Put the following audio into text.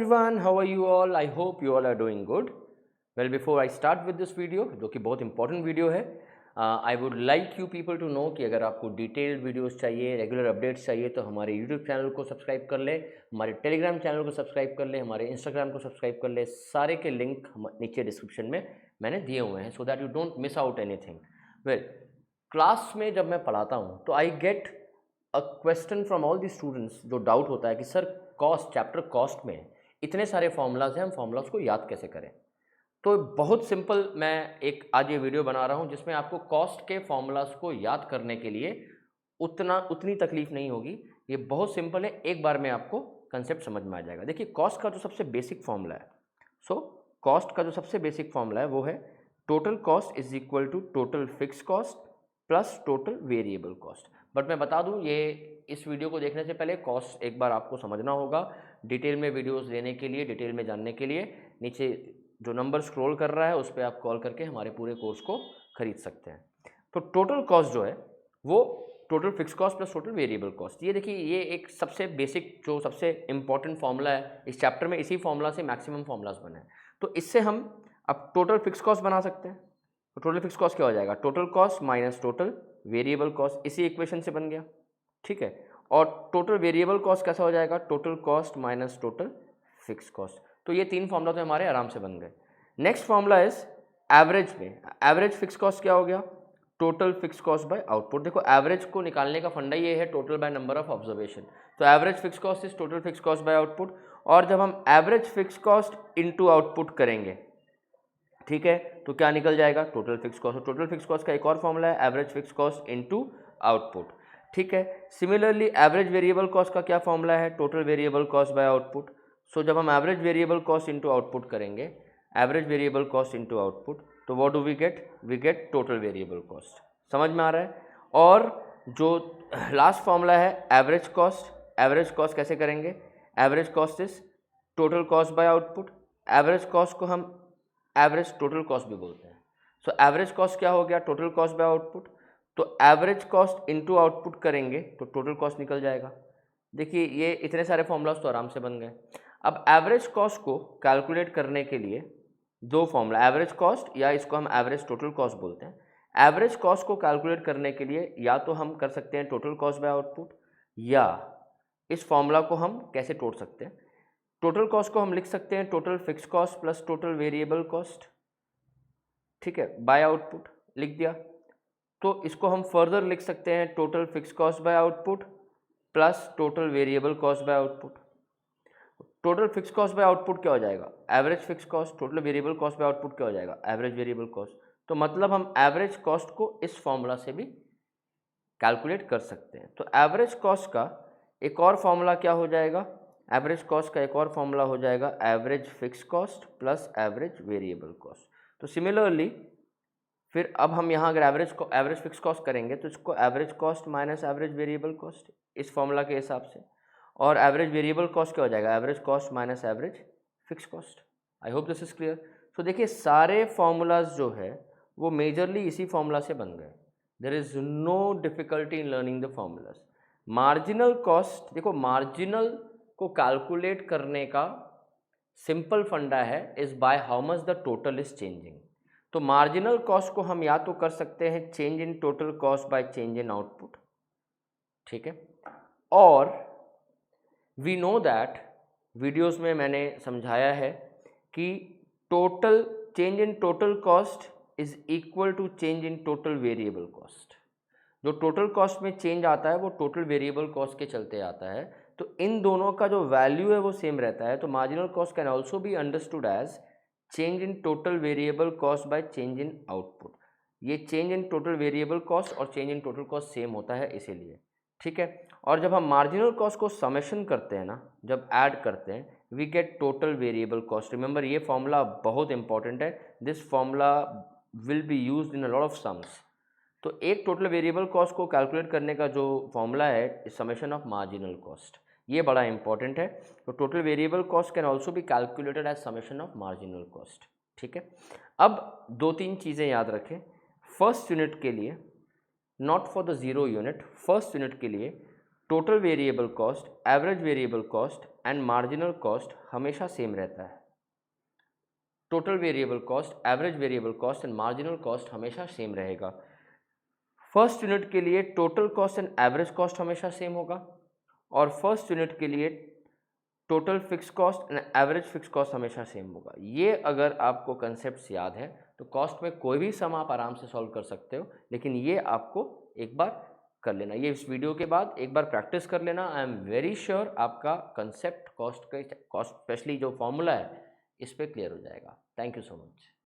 everyone, how are you all? I hope you all are doing good. Well, before I start with this video, जो कि बहुत important video है, I would like you people to know कि अगर आपको detailed videos चाहिए, regular updates चाहिए तो हमारे यूट्यूब चैनल को सब्सक्राइब कर ले, हमारे टेलीग्राम चैनल को सब्सक्राइब कर ले, हमारे इंस्टाग्राम को सब्सक्राइब कर ले। सारे के लिंक नीचे डिस्क्रिप्शन में मैंने दिए हुए हैं, so that you don't miss out anything. Well, class में जब मैं पढ़ाता हूँ तो I get a question from all the students, जो डाउट होता है कि सर कॉस्ट, चैप्टर कॉस्ट में इतने सारे फॉर्मूलाज हैं, हम फॉर्मूलाज को याद कैसे करें। तो बहुत सिंपल मैं एक आज ये वीडियो बना रहा हूँ जिसमें आपको कॉस्ट के फॉर्मूलाज को याद करने के लिए उतनी तकलीफ नहीं होगी। ये बहुत सिंपल है, एक बार में आपको कंसेप्ट समझ में आ जाएगा। देखिए, कॉस्ट का जो सबसे बेसिक फॉर्मूला है, कॉस्ट का जो सबसे बेसिक फॉर्मूला है वो है total cost is equal to total fix cost plus total variable cost. But मैं बता दूं, ये इस वीडियो को देखने से पहले कॉस्ट एक बार आपको समझना होगा। डिटेल में वीडियोस लेने के लिए, डिटेल में जानने के लिए नीचे जो नंबर स्क्रॉल कर रहा है उस पर आप कॉल करके हमारे पूरे कोर्स को खरीद सकते हैं। तो टोटल कॉस्ट जो है वो total fix cost plus total variable cost. ये देखिए, ये एक सबसे बेसिक, जो सबसे इंपॉर्टेंट फॉर्मूला है इस चैप्टर में। इसी फॉर्मूला से मैक्सिमम फॉर्मूलाज बने हैं, तो इससे हम अब टोटल फिक्स कॉस्ट बना सकते हैं। तो टोटल फिक्स कॉस्ट क्या हो जाएगा? Total cost minus total variable cost, इसी इक्वेशन से बन गया, ठीक है। और टोटल वेरिएबल कॉस्ट कैसा हो जाएगा? Total cost minus total fix cost. तो ये तीन फॉर्मूला तो हमारे आराम से बन गए। नेक्स्ट फॉर्मूला इज एवरेज में। एवरेज फिक्स कॉस्ट क्या हो गया? Total fix cost by output. देखो, एवरेज को निकालने का फंडा ये है total by number of observation. तो average fix cost is total fix cost by output. और जब हम average fix cost into output करेंगे, ठीक है, तो क्या निकल जाएगा? Total fix cost. Total fix cost का एक और फॉर्मूला है average fix cost into output, ठीक है। सिमिलरली एवरेज वेरिएबल कॉस्ट का क्या फॉर्मूला है? Total variable cost by output. So जब हम average variable cost into output करेंगे, average variable cost into output, तो what do we get? We get total variable cost. समझ में आ रहा है? और जो लास्ट फॉर्मूला है एवरेज कॉस्ट, एवरेज कॉस्ट कैसे करेंगे? Average cost is total cost by output. Average cost को हम एवरेज टोटल कॉस्ट भी बोलते हैं। सो एवरेज कॉस्ट क्या हो गया? Total cost by output. तो एवरेज कॉस्ट इनटू आउटपुट करेंगे तो टोटल कॉस्ट निकल जाएगा। देखिए, ये इतने सारे फॉर्मूलाज तो आराम से बन गए। अब एवरेज कॉस्ट को कैलकुलेट करने के लिए दो फॉर्मूला, एवरेज कॉस्ट या इसको हम एवरेज टोटल कॉस्ट बोलते हैं। एवरेज कॉस्ट को कैलकुलेट करने के लिए या तो हम कर सकते हैं टोटल कॉस्ट बाय आउटपुट, या इस फॉर्मूला को हम कैसे तोड़ सकते हैं? टोटल कॉस्ट को हम लिख सकते हैं total fix cost plus total variable cost, ठीक है, बाय आउटपुट लिख दिया। तो इसको हम फर्दर लिख सकते हैं total fix cost by output plus total variable cost by output. Total fix cost by output क्या हो जाएगा? Average fix cost. Total variable cost by output क्या हो जाएगा? Average variable cost. तो मतलब हम एवरेज कॉस्ट को इस फॉर्मूला से भी कैलकुलेट कर सकते हैं। तो एवरेज कॉस्ट का एक और फॉर्मूला क्या हो जाएगा? एवरेज कॉस्ट का एक और फॉर्मूला हो जाएगा average fix cost plus average variable cost. तो सिमिलरली फिर अब हम यहाँ अगर एवरेज फिक्स कॉस्ट करेंगे तो इसको average cost minus average variable cost, इस फॉर्मूला के हिसाब से। और एवरेज वेरिएबल कॉस्ट क्या हो जाएगा? Average cost minus average fix cost. I hope this is clear. तो देखिए, सारे फॉर्मूलाज जो है वो मेजरली इसी फॉर्मूला से बन गए। There is no difficulty in learning the formulas. Marginal cost, देखो, मार्जिनल को कैलकुलेट करने का सिंपल फंडा है is by how much the total is changing. तो मार्जिनल कॉस्ट को हम या तो कर सकते हैं change in total cost by change in output, ठीक है। और वी नो दैट, वीडियोस में मैंने समझाया है कि total change in total cost is equal to change in total variable cost. जो टोटल कॉस्ट में चेंज आता है वो टोटल वेरिएबल कॉस्ट के चलते आता है। तो इन दोनों का जो वैल्यू है वो सेम रहता है। तो marginal cost can also be understood as change in total variable cost by change in output. ये change in total variable cost और change in total cost same होता है इसीलिए, ठीक है। और जब हम मार्जिनल कॉस्ट को समेशन करते हैं ना, जब ऐड करते हैं, we get total variable cost. Remember, ये फॉर्मूला बहुत इंपॉर्टेंट है। This formula will be used in a lot of sums. तो एक टोटल वेरिएबल कॉस्ट को कैलकुलेट करने का जो फॉर्मूला है समेशन ऑफ मार्जिनल कॉस्ट, ये बड़ा इंपॉर्टेंट है। तो total variable cost can also be calculated as summation of marginal cost, ठीक है। अब दो तीन चीज़ें याद रखें। फर्स्ट यूनिट के लिए, not for the zero unit, first unit के लिए total variable cost, average variable cost and marginal cost हमेशा सेम रहता है। Total variable cost, average variable cost and marginal cost हमेशा सेम रहेगा। फर्स्ट यूनिट के लिए total cost and average cost हमेशा सेम होगा और फर्स्ट यूनिट के लिए total fix cost and average fix cost हमेशा सेम होगा। ये अगर आपको कंसेप्ट याद है तो कॉस्ट में कोई भी सम आप आराम से सॉल्व कर सकते हो, लेकिन ये आपको एक बार कर लेना, ये इस वीडियो के बाद एक बार प्रैक्टिस कर लेना। आई एम वेरी श्योर आपका कंसेप्ट कॉस्ट स्पेशली जो फॉर्मूला है इस पर क्लियर हो जाएगा। Thank you so much.